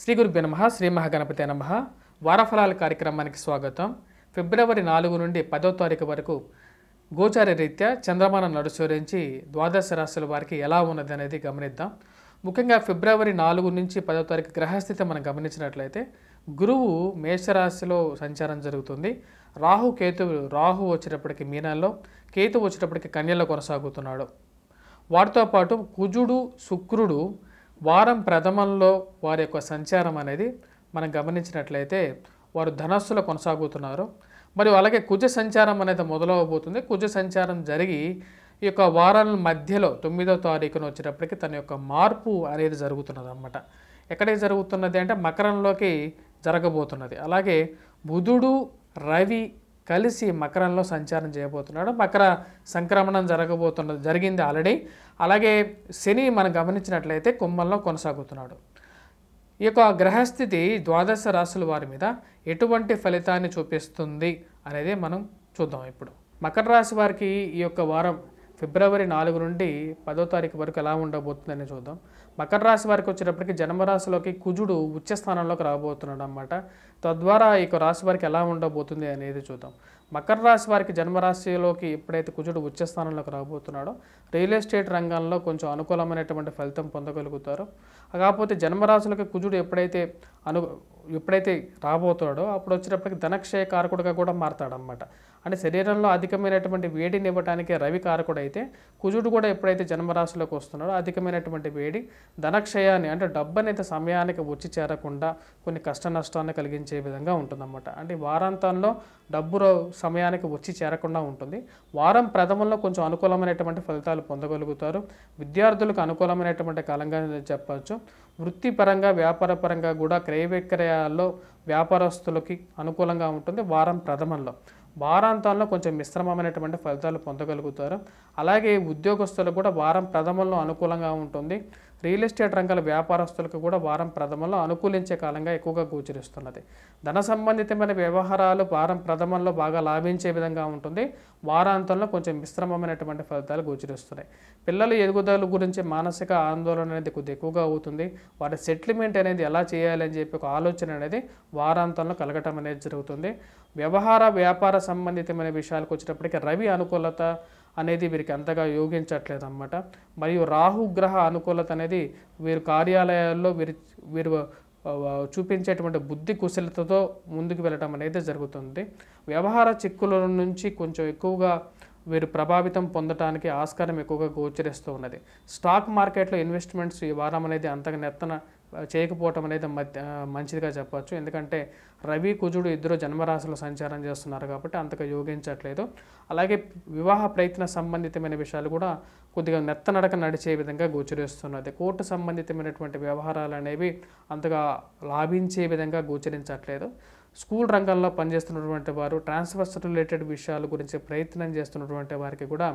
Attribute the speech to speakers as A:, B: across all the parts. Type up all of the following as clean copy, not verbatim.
A: శ్రీ గురుభ్యో నమః శ్రీ మహాగణపతే నమః వారఫలాల కార్యక్రమానికి స్వాగతం. ఫిబ్రవరి 4 నుండి 10వ తారీఖు వరకు గోచార రీత్యా చంద్రమానం నడుసరించి ద్వాదశ రాశుల వారికి ఎలా ఉన్నది అనేది గమనిద్దాం. ముఖ్యంగా ఫిబ్రవరి 4 నుంచి 10వ తారీఖు గ్రహస్థితి మనం గమనించినట్లయితే గురువు మేషరాశిలో సంచారం జరుగుతుంది. రాహు వచ్చేటప్పటికి మీనంలో, కేతు వచ్చేటప్పటికి కన్యలో కొనసాగుతున్నాడు. వాటితో పాటు కుజుడు, శుక్రుడు వారం ప్రథమంలో వారి యొక్క సంచారం అనేది మనం గమనించినట్లయితే వారు ధనస్సులో కొనసాగుతున్నారు. మరియు అలాగే కుజ సంచారం అనేది మొదలవబోతుంది. కుజ సంచారం జరిగి ఈ యొక్క వారాల మధ్యలో 9వ తారీఖున వచ్చేటప్పటికి తన యొక్క మార్పు అనేది జరుగుతున్నది అన్నమాట. ఎక్కడికి జరుగుతున్నది అంటే మకరంలోకి జరగబోతున్నది. అలాగే బుధుడు, రవి కలిసి మకరంలో సంచారం చేయబోతున్నాడు. మకర సంక్రమణం జరిగింది ఆల్రెడీ. అలాగే శని మనం గమనించినట్లయితే కుంభంలో కొనసాగుతున్నాడు. ఈ యొక్క గ్రహస్థితి ద్వాదశ రాశుల వారి మీద ఎటువంటి ఫలితాన్ని చూపిస్తుంది అనేది మనం చూద్దాం. ఇప్పుడు మకర రాశి వారికి ఈ యొక్క వారం ఫిబ్రవరి 4 నుండి 10వ తారీఖు వరకు ఎలా ఉండబోతుందని చూద్దాం. మకర రాశి వారికి వచ్చేటప్పటికి జన్మరాశిలోకి కుజుడు ఉచ్చ స్థానంలోకి రాబోతున్నాడు అన్నమాట. తద్వారా ఈ యొక్క రాశి వారికి ఎలా ఉండబోతుంది అనేది చూద్దాం. మకర రాశి వారికి జన్మరాశిలోకి ఎప్పుడైతే కుజుడు ఉచ్చ స్థానంలోకి రాబోతున్నాడో రియల్ ఎస్టేట్ రంగంలో కొంచెం అనుకూలమైనటువంటి ఫలితం పొందగలుగుతారు. కాకపోతే జన్మరాశులకి కుజుడు ఎప్పుడైతే రాబోతాడో అప్పుడు వచ్చేటప్పటికి ధనక్షయ కారకుడుగా కూడా మారతాడనమాట. అంటే శరీరంలో అధికమైనటువంటి వేడిని ఇవ్వడానికి రవి కారకుడు అయితే కుజుడు కూడా ఎప్పుడైతే జన్మరాశిలోకి వస్తున్నాడో అధికమైనటువంటి వేడి ధనక్షయాన్ని అంటే డబ్బు అనేది సమయానికి వచ్చి చేరకుండా కొన్ని కష్ట నష్టాన్ని కలిగించే విధంగా ఉంటుందన్నమాట. అంటే వారాంతంలో డబ్బు సమయానికి వచ్చి చేరకుండా ఉంటుంది. వారం ప్రథమంలో కొంచెం అనుకూలమైనటువంటి ఫలితాలు పొందగలుగుతారు. విద్యార్థులకు అనుకూలమైనటువంటి కాలంగా చెప్పవచ్చు. వృత్తిపరంగా వ్యాపారపరంగా కూడా క్రయ విక్రయాల్లో వ్యాపారస్తులకి అనుకూలంగా ఉంటుంది. వారం ప్రథమంలో వారాంతాల్లో కొంచెం మిశ్రమమైనటువంటి ఫలితాలు పొందగలుగుతారు. అలాగే ఉద్యోగస్తులకు కూడా వారం ప్రథమంలో అనుకూలంగా ఉంటుంది. రియల్ ఎస్టేట్ రంగాల వ్యాపారస్తులకు కూడా వారం ప్రథమంలో అనుకూలించే కాలంగా ఎక్కువగా గోచరిస్తున్నది. ధన సంబంధితమైన వ్యవహారాలు వారం ప్రథమంలో బాగా లాభించే విధంగా ఉంటుంది. వారాంతంలో కొంచెం మిశ్రమమైనటువంటి ఫలితాలు గోచరిస్తున్నాయి. పిల్లల ఎదుగుదల గురించి మానసిక ఆందోళన అనేది కొద్దిగా ఎక్కువగా అవుతుంది. వారి సెటిల్మెంట్ అనేది ఎలా చేయాలని చెప్పి ఒక ఆలోచన అనేది వారాంతంలో కలగటం అనేది జరుగుతుంది. వ్యాపార సంబంధితమైన విషయాలకు వచ్చేటప్పటికి రవి అనుకూలత అనేది వీరికి అంతగా యోగించట్లేదు అన్నమాట. మరియు రాహుగ్రహ అనుకూలత అనేది వీరు కార్యాలయాల్లో వీరు చూపించేటువంటి బుద్ధి కుశలతతో ముందుకు వెళ్ళడం అనేది జరుగుతుంది. వ్యవహార చిక్కుల నుంచి కొంచెం ఎక్కువగా వీరు ప్రభావితం పొందడానికి ఆస్కారం ఎక్కువగా గోచరిస్తూ ఉన్నది. స్టాక్ మార్కెట్లో ఇన్వెస్ట్మెంట్స్ ఈ వారం అనేది అంతగా నెత్తన చేయకపోవటం అనేది మంచిదిగా చెప్పవచ్చు. ఎందుకంటే రవి కుజుడు ఇద్దరు జన్మరాశిలో సంచారం చేస్తున్నారు కాబట్టి అంతగా యోగించట్లేదు. అలాగే వివాహ ప్రయత్న సంబంధితమైన విషయాలు కూడా కొద్దిగా నెత్తనడక నడిచే విధంగా గోచరిస్తున్నది. కోర్టు సంబంధితమైనటువంటి వ్యవహారాలు అనేవి అంతగా లాభించే విధంగా గోచరించట్లేదు. స్కూల్ రంగంలో పనిచేస్తున్నటువంటి వారు ట్రాన్స్ఫర్స్ రిలేటెడ్ విషయాల గురించి ప్రయత్నం చేస్తున్నటువంటి వారికి కూడా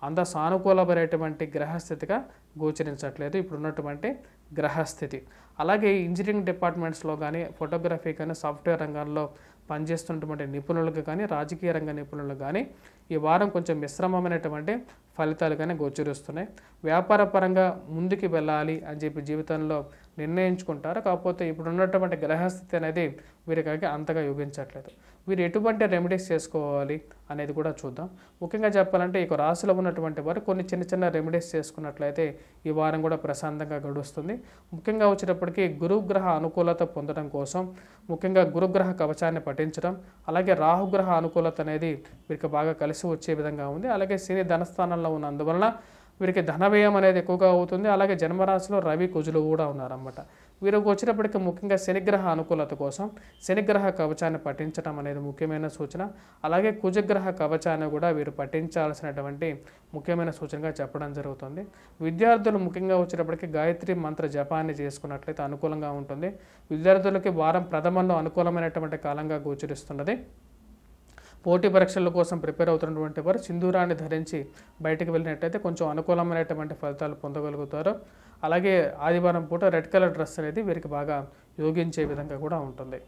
A: అంత సానుకూలమైనటువంటి గ్రహస్థితిగా గోచరించట్లేదు ఇప్పుడున్నటువంటి గ్రహస్థితి. అలాగే ఇంజనీరింగ్ డిపార్ట్మెంట్స్లో కానీ, ఫోటోగ్రఫీ కానీ, సాఫ్ట్వేర్ రంగాల్లో పనిచేస్తున్నటువంటి నిపుణులకు కానీ, రాజకీయ రంగ నిపుణులకు కానీ ఈ వారం కొంచెం మిశ్రమమైనటువంటి ఫలితాలు కానీ గోచరిస్తున్నాయి. వ్యాపార పరంగా ముందుకు వెళ్ళాలి అని చెప్పి జీవితంలో నిర్ణయించుకుంటారు. కాకపోతే ఇప్పుడున్నటువంటి గ్రహస్థితి అనేది వీరికి అంతగా యోగించట్లేదు. వీరు ఎటువంటి రెమెడీస్ చేసుకోవాలి అనేది కూడా చూద్దాం. ముఖ్యంగా చెప్పాలంటే ఈ రాశిలో ఉన్నటువంటి వారు కొన్ని చిన్న రెమెడీస్ చేసుకున్నట్లయితే ఈ వారం కూడా ప్రశాంతంగా గడుస్తుంది. ముఖ్యంగా వచ్చేటప్పటికి గురుగ్రహ అనుకూలత పొందడం కోసం ముఖ్యంగా గురుగ్రహ కవచాన్ని పఠించడం, అలాగే రాహుగ్రహ అనుకూలత అనేది వీరికి బాగా కలిసి వచ్చే విధంగా ఉంది. అలాగే శని ధనస్థానంలో ఉన్నందువలన వీరికి ధన వ్యయం అనేది ఎక్కువగా అవుతుంది. అలాగే జన్మరాశిలో రవి కుజులు కూడా ఉన్నారన్నమాట. వీరికి వచ్చినప్పటికీ ముఖ్యంగా శనిగ్రహ అనుకూలత కోసం శనిగ్రహ కవచాన్ని పఠించడం అనేది ముఖ్యమైన సూచన. అలాగే కుజగ్రహ కవచాన్ని కూడా వీరు పఠించాల్సినటువంటి ముఖ్యమైన సూచనగా చెప్పడం జరుగుతుంది. విద్యార్థులు ముఖ్యంగా వచ్చేటప్పటికి గాయత్రి మంత్ర జపాన్ని చేసుకున్నట్లయితే అనుకూలంగా ఉంటుంది. విద్యార్థులకి వారం ప్రథమంలో అనుకూలమైనటువంటి కాలంగా గోచరిస్తున్నది. పోటీ పరీక్షల కోసం ప్రిపేర్ అవుతున్నటువంటి వారు సింధూరాన్ని ధరించి బయటకు వెళ్ళినట్టయితే కొంచెం అనుకూలమైనటువంటి ఫలితాలు పొందగలుగుతారు. అలాగే ఆదివారం పూట రెడ్ కలర్ డ్రెస్ అనేది వీరికి బాగా యోగించే విధంగా కూడా ఉంటుంది.